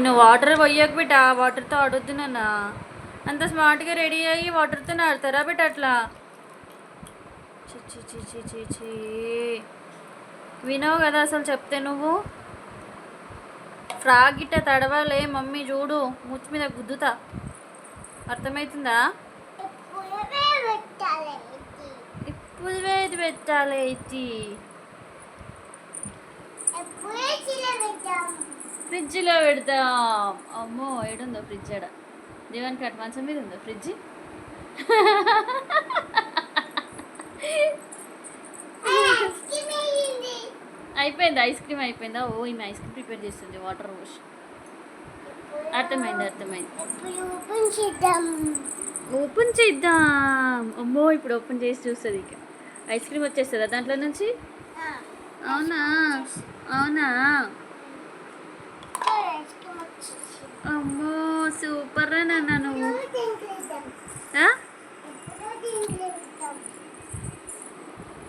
నువ్వు వాటర్ పోయకు బిడ్డ, వాటర్తో ఆడొద్దు నాన్న. అంత స్మార్ట్గా రెడీ అయ్యి వాటర్తో ఆడతారా బిడ్డ అట్లా? చిచ్చి చిచ్చి చిచ్చి వినవు కదా అసలు చెప్తే నువ్వు. ఫ్రాక్ గిట్ట తడవాలే మమ్మీ చూడు, ముచ్చు మీద గుద్దుతా, అర్థమవుతుందా? ఇప్పుడు వేది పెట్టాలి ఇది, ఫ్రిడ్జ్లో పెడతాం. అమ్మో ఏడుందో ఫ్రిడ్జ్ ఆడ, దేవానికి అటు మంచం మీద ఉందో ఫ్రిడ్జ్. అయిపోయింది ఐస్ క్రీమ్ అయిపోయిందా? ఓ ఈమె ఐస్ క్రీమ్ ప్రిపేర్ చేస్తుంది వాటర్ పోసి. అర్థమైంది అర్థమైంది. ఓపెన్ చేద్దాం. అమ్మో ఇప్పుడు ఓపెన్ చేసి చూస్తుంది, ఇక ఐస్ క్రీమ్ వచ్చేస్తుందా దాంట్లో నుంచి? అవునా అవునా. అమ్మో సూపర్ రా నాన్న నువ్వు.